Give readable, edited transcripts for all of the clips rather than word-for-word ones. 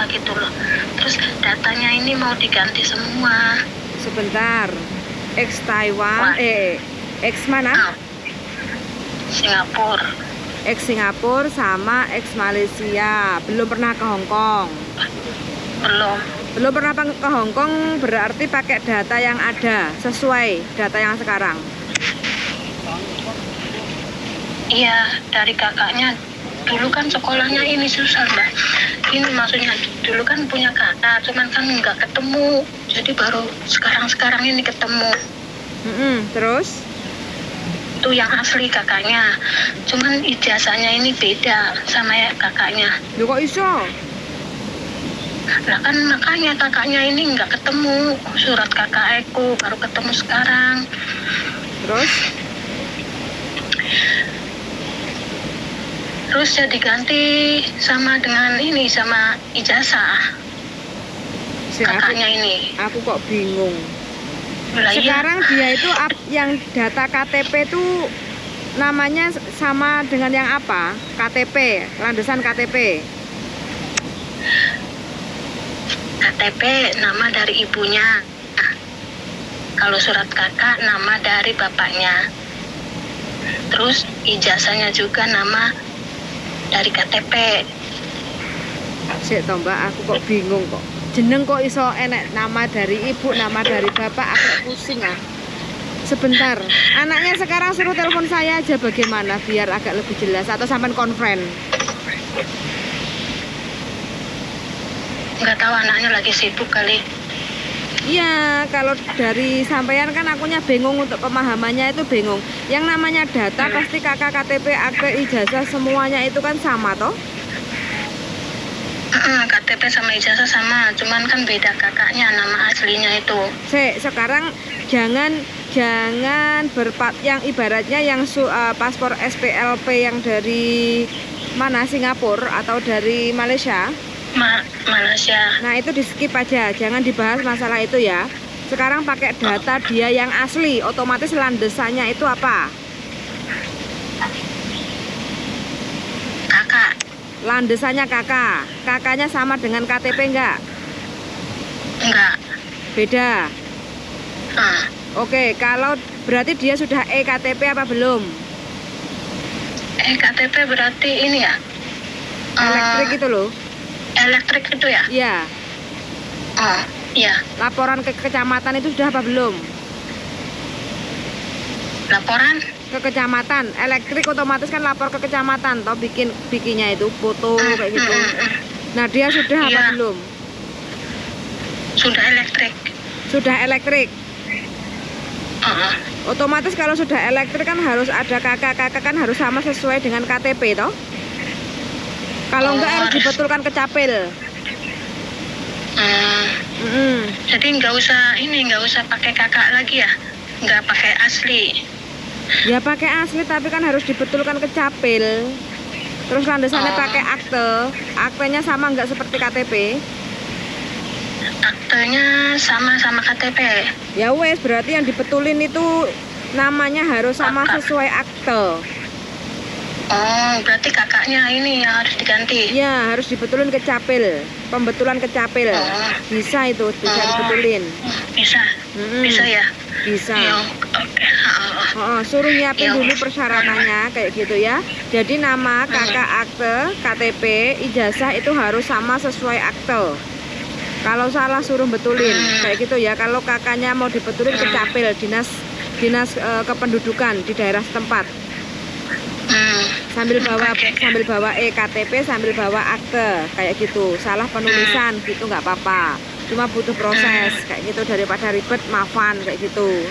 gitu loh. Terus datanya ini mau diganti semua. Sebentar. Ex Taiwan, Wah. ex mana? Singapura. Ex Singapura sama ex Malaysia. Belum pernah ke Hong Kong. Belum. Belum pernah ke Hong Kong berarti pakai data yang ada, sesuai data yang sekarang. Iya, dari kakaknya. Dulu kan sekolahnya ini susah, Mbak. Ini maksudnya dulu kan punya kakak, cuman kan nggak ketemu. Jadi baru sekarang ini ketemu. Terus? Itu yang asli kakaknya. Cuman ijazahnya ini beda sama ya kakaknya. Loh kok iso? Lah kan makanya kakaknya ini nggak ketemu. Surat kakakku baru ketemu sekarang. Terus? Terus ya diganti sama dengan ini, sama ijazah kakaknya ini. Aku kok bingung. Lah Sekarang iya, dia itu yang data KTP itu namanya sama dengan yang apa? KTP, landasan KTP. KTP nama dari ibunya. Kalau surat kakak nama dari bapaknya. Terus ijazahnya juga nama dari KTP. Sik toh Mbak, aku kok bingung kok. Jeneng kok iso enek nama dari ibu, nama dari bapak, aku pusing ah. Sebentar, anaknya sekarang suruh telepon saya aja bagaimana biar agak lebih jelas, atau sampai konfren. Nggak tahu anaknya lagi sibuk kali. Iya, kalau dari sampean kan akunya bingung, untuk pemahamannya itu bingung. Yang namanya data pasti kakak, KTP, akte, ijazah semuanya itu kan sama toh? KTP sama ijazah sama, cuman kan beda kakaknya nama aslinya itu. Sekarang jangan yang ibaratnya yang paspor SPLP yang dari mana, Singapura atau dari Malaysia. Malaysia. Nah itu di skip aja, jangan dibahas masalah itu ya. Sekarang pakai data dia yang asli, otomatis landasannya itu apa? Kakak. Landasannya kakak. Kakaknya sama dengan KTP enggak? Enggak. Beda. Oke, kalau berarti dia sudah EKTP apa belum? KTP berarti ini ya? Elektrik itu loh. Elektrik itu ya? Iya. Iya. Laporan ke kecamatan itu sudah apa belum? Laporan? Ke kecamatan, elektrik otomatis kan lapor ke kecamatan, toh bikinnya itu foto kayak gitu. Nah dia sudah apa belum? Sudah elektrik. Sudah elektrik. Otomatis kalau sudah elektrik kan harus ada kakak kan harus sama sesuai dengan KTP toh. Kalau enggak harus dibetulkan ke capil. Jadi nggak usah pakai kakak lagi ya? Nggak pakai asli. Ya pakai asli, tapi kan harus dibetulkan ke capil. Terus landasannya pakai akte. Aktenya sama nggak seperti KTP? Aktenya sama KTP. Ya wes, berarti yang dibetulin itu namanya harus sama sesuai akte. Berarti kakaknya ini yang harus diganti. Ya, harus dibetulin ke capil. Pembetulan ke capil. Bisa itu, bisa dibetulin. Bisa. Bisa ya? Bisa. Ya, suruh nyiapin dulu persyaratannya kayak gitu ya. Jadi nama, kakak, akte, KTP, ijazah itu harus sama sesuai akte. Kalau salah suruh betulin kayak gitu ya. Kalau kakaknya mau dibetulin ke capil, dinas kependudukan di daerah setempat. Sambil bawa EKTP, sambil bawa akte kayak gitu. Salah penulisan gitu nggak apa-apa. Cuma butuh proses kayak gitu, daripada ribet, maafan kayak gitu.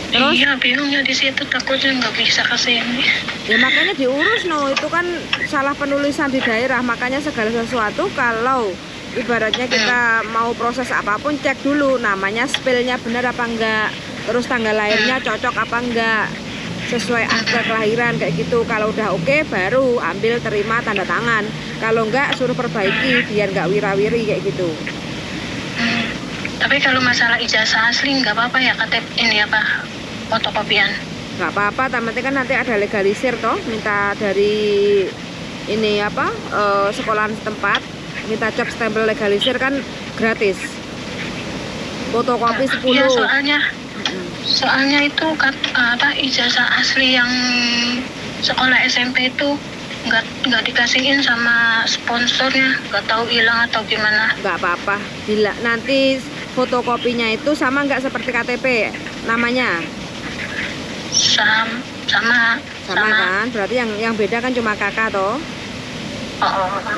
Terus? Iya, bingungnya di situ, takutnya nggak bisa kesini. Ya makanya diurus itu kan salah penulisan di daerah. Makanya segala sesuatu kalau ibaratnya kita mau proses apapun, cek dulu namanya, spellnya benar apa enggak, terus tanggal lahirnya cocok apa enggak, sesuai akte kelahiran kayak gitu. Kalau udah oke, baru ambil, terima, tanda tangan. Kalau enggak, suruh perbaiki biar enggak wira-wiri kayak gitu. Tapi kalau masalah ijazah asli nggak apa-apa ya, KTP ini apa, fotokopian? Nggak apa-apa, tapi kan nanti ada legalisir toh, minta dari ini apa, sekolahan setempat minta cap stempel legalisir kan gratis. Fotokopi 10. Iya, soalnya itu ijazah asli yang sekolah SMP itu nggak dikasihin sama sponsornya, nggak tahu hilang atau gimana. Nggak apa-apa, bila nanti fotokopinya itu sama nggak seperti KTP namanya? Sama Kan, berarti yang beda kan cuma kakak toh.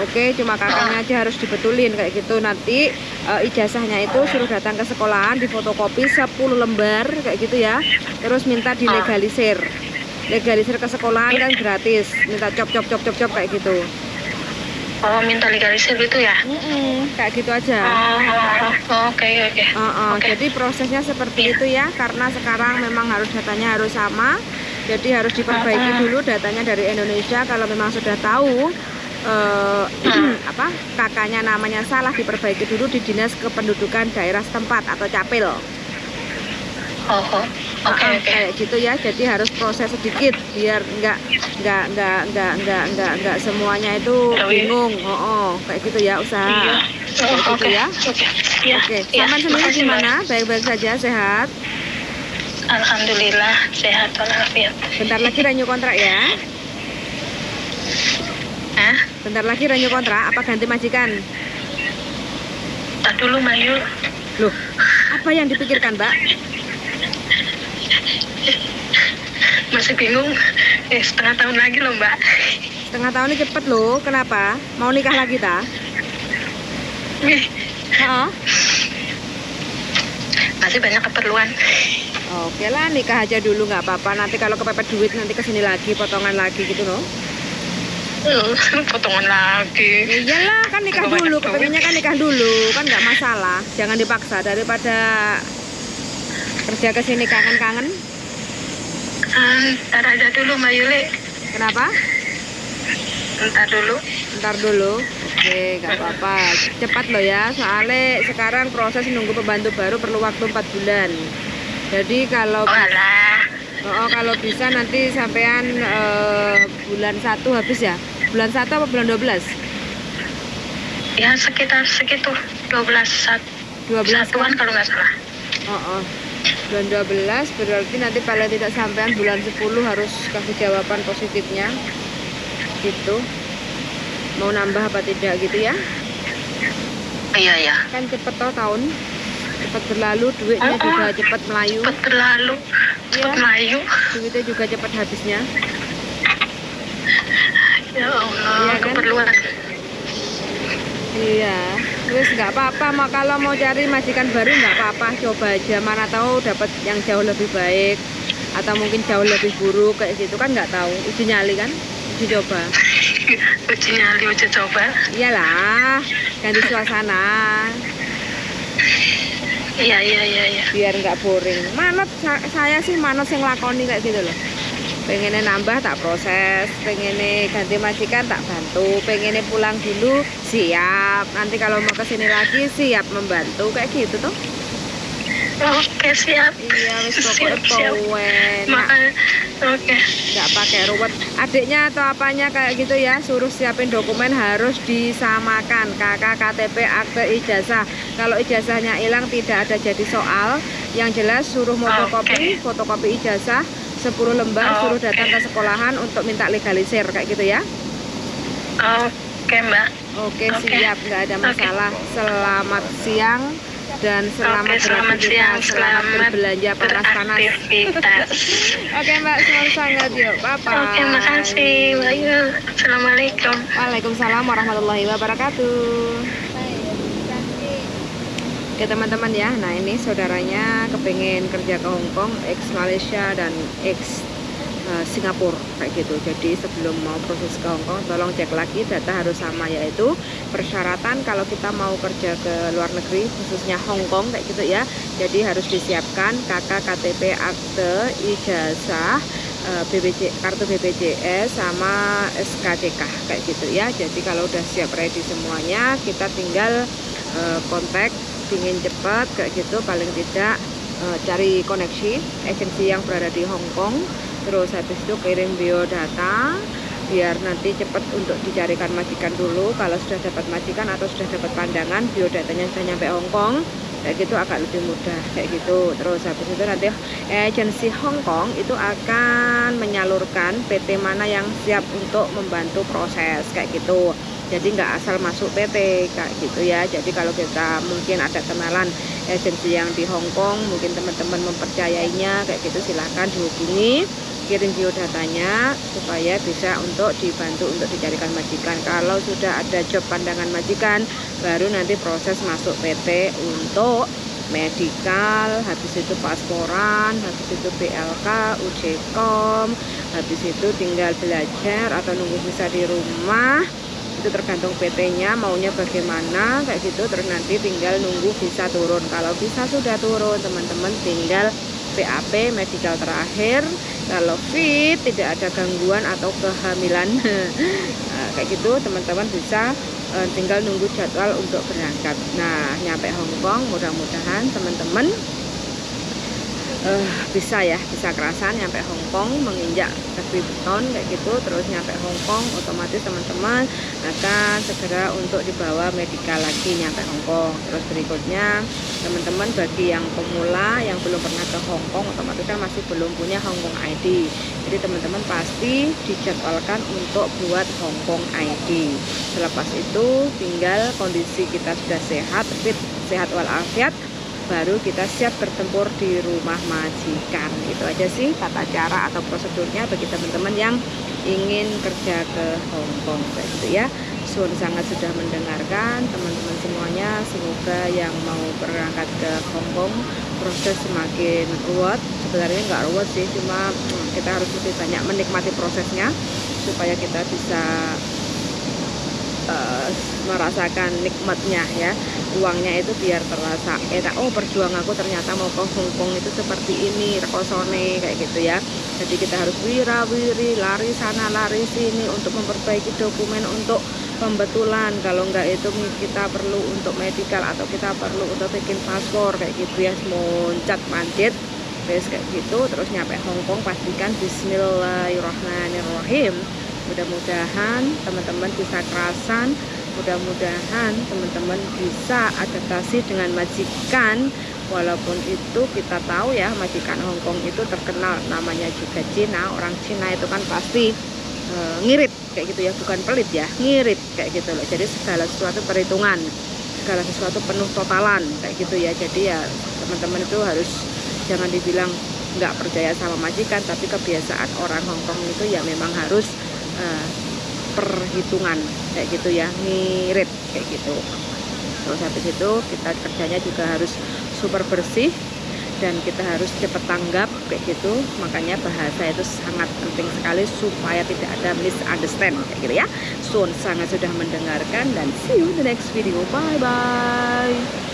Oke, cuma kakaknya aja harus dibetulin kayak gitu. Nanti ijazahnya itu suruh datang ke sekolahan, difotokopi 10 lembar kayak gitu ya. Terus minta dilegalisir. Legalisir ke sekolahan kan gratis. Minta cop kayak gitu. Oh, minta legalisir gitu ya? Kayak gitu aja. Oke. Jadi prosesnya seperti itu ya, karena sekarang memang datanya harus sama. Jadi harus diperbaiki dulu datanya dari Indonesia. Kalau memang sudah tahu kakaknya namanya salah, diperbaiki dulu di Dinas Kependudukan Daerah setempat atau Capil. Oke. Kayak gitu ya. Jadi harus proses sedikit biar nggak semuanya itu bingung. Kayak gitu ya, usaha. Kayak gitu ya. Oke. Saman sendiri gimana? Baik-baik saja, sehat? Alhamdulillah sehat walafiat. Bentar lagi renew kontrak ya? Bentar lagi renew kontrak, apa ganti majikan? Tak dulu Mayu. Loh, apa yang dipikirkan Mbak? Masih bingung. Setengah tahun lagi loh Mbak. Setengah tahun ini cepet loh, kenapa? Mau nikah lagi ta? Masih banyak keperluan. Oke lah, nikah aja dulu nggak apa-apa. Nanti kalau kepepet duit nanti kesini lagi, potongan lagi gitu loh. Potongan lagi. Iyalah, kan nikah dulu, kepengennya kan nikah dulu, kan nggak masalah. Jangan dipaksa, daripada kerja kesini kangen-kangen. Ntar aja dulu Mbak Yuli. Kenapa? Ntar dulu. Oke, nggak apa-apa. Cepat loh ya, soalnya sekarang proses nunggu pembantu baru perlu waktu 4 bulan. Jadi kalau kalau bisa nanti sampean bulan 1 habis ya. Bulan 1 apa bulan 12? Ya sekitar segitu 12 satuan kalau nggak salah. Bulan 12 berarti nanti paling tidak sampean bulan 10 harus kasih jawaban positifnya. Gitu. Mau nambah apa tidak gitu ya? Iya. Kan cepet toh tahun. Cepat berlalu, duitnya juga cepat melayu. Duitnya juga cepat habisnya. Ya Allah, iya kan? keperluan. Iya, terus nggak apa-apa. Kalau mau cari majikan baru nggak apa-apa, coba aja. Mana tahu dapat yang jauh lebih baik atau mungkin jauh lebih buruk kayak gitu kan nggak tahu. Uji nyali kan, uji coba. uji coba. Iyalah, ganti suasana. Iya. Biar nggak boring. Manut saya sih manut yang lakoni kayak gitu loh. Pengennya nambah tak proses, pengennya ganti majikan tak bantu, pengennya pulang dulu siap. Nanti kalau mau kesini lagi siap membantu kayak gitu tuh. Oke, siap. Iya, wis pokoknya enak. Oke. Nggak pakai ruwet. Adiknya atau apanya kayak gitu ya, suruh siapin dokumen harus disamakan. KK, KTP, akte, ijazah. Kalau ijazahnya hilang tidak ada jadi soal. Yang jelas suruh fotokopi ijazah 10 lembar, suruh datang ke sekolahan untuk minta legalisir kayak gitu ya. Oke, Mbak. Oke, siap, nggak ada masalah. Selamat siang. Dan selamat beraktivitas, selamat berbelanja panas-panas. Oke Mbak, semangat sangat yuk, bye-bye. Oke, makasih Mbak Yu. Assalamualaikum. Waalaikumsalam warahmatullahi wabarakatuh. Oke teman-teman ya, nah ini saudaranya kepengen kerja ke Hongkong, ex Malaysia dan ex Singapura kayak gitu. Jadi sebelum mau proses ke Hongkong tolong cek lagi data harus sama, yaitu persyaratan kalau kita mau kerja ke luar negeri khususnya Hongkong kayak gitu ya. Jadi harus disiapkan KK, KTP, akte, ijazah, kartu BPJS sama SKCK kayak gitu ya. Jadi kalau udah siap ready semuanya, kita tinggal kontak ingin cepat kayak gitu, paling tidak cari koneksi agensi yang berada di Hongkong. Terus habis itu kirim biodata, biar nanti cepat untuk dicarikan majikan dulu. Kalau sudah dapat majikan atau sudah dapat pandangan, biodatanya sudah nyampe Hong Kong, kayak gitu agak lebih mudah kayak gitu. Terus habis itu nanti agensi Hong Kong itu akan menyalurkan PT mana yang siap untuk membantu proses kayak gitu. Jadi nggak asal masuk PT kayak gitu ya. Jadi kalau kita mungkin ada kenalan agensi yang di Hong Kong, mungkin teman-teman mempercayainya kayak gitu, silahkan dihubungi, kirim biodatanya supaya bisa untuk dibantu untuk dicarikan majikan. Kalau sudah ada job pandangan majikan, baru nanti proses masuk PT untuk medical, habis itu pasporan, habis itu BLK, UJKOM, habis itu tinggal belajar atau nunggu visa di rumah. Itu tergantung PT-nya maunya bagaimana kayak gitu. Terus nanti tinggal nunggu visa turun. Kalau visa sudah turun, teman-teman tinggal PAP medical terakhir. Kalau fit, tidak ada gangguan atau kehamilan kayak gitu, teman-teman bisa tinggal nunggu jadwal untuk berangkat. Nah, nyampe Hong Kong, mudah-mudahan teman-teman bisa kerasan nyampe Hong Kong, menginjak kaki beton kayak gitu. Terus nyampe Hong Kong, otomatis teman-teman akan segera untuk dibawa medical lagi nyampe Hong Kong. Terus berikutnya teman-teman bagi yang pemula yang belum pernah ke Hong Kong, otomatis kan masih belum punya Hong Kong ID. Jadi teman-teman pasti dijadwalkan untuk buat Hong Kong ID. Selepas itu tinggal kondisi kita sudah sehat, fit, sehat walafiat, baru kita siap bertempur di rumah majikan. Itu aja sih tata cara atau prosedurnya bagi teman-teman yang ingin kerja ke Hong Kong kayak gitu ya. Sun sangat sudah mendengarkan teman-teman semuanya. Semoga yang mau berangkat ke Hong Kong proses semakin ruwet. Sebenarnya nggak ruwet sih, cuma kita harus lebih banyak menikmati prosesnya supaya kita bisa merasakan nikmatnya ya. Uangnya itu biar terasa enak. Oh, perjuangan aku ternyata mau ke Hong Kong itu seperti ini, rekosone kayak gitu ya. Jadi kita harus wira-wiri, lari sana lari sini untuk memperbaiki dokumen untuk pembetulan. Kalau enggak itu kita perlu untuk medical atau kita perlu untuk bikin paspor kayak gitu ya. Moncat manjat terus kayak gitu. Terus nyampe Hong Kong pastikan bismillahirrahmanirrahim. Mudah-mudahan teman-teman bisa kerasan, mudah-mudahan teman-teman bisa adaptasi dengan majikan. Walaupun itu kita tahu ya, majikan Hong Kong itu terkenal namanya juga Cina. Orang Cina itu kan pasti ngirit kayak gitu ya, bukan pelit ya, ngirit kayak gitu loh. Jadi segala sesuatu perhitungan, segala sesuatu penuh totalan kayak gitu ya. Jadi ya teman-teman itu harus jangan dibilang nggak percaya sama majikan, tapi kebiasaan orang Hong Kong itu ya memang harus perhitungan kayak gitu ya, ngirit kayak gitu. Terus habis itu kita kerjanya juga harus super bersih dan kita harus cepat tanggap kayak gitu. Makanya bahasa itu sangat penting sekali supaya tidak ada misunderstand kayak gitu ya. Sun sangat sudah mendengarkan dan see you in the next video. Bye bye.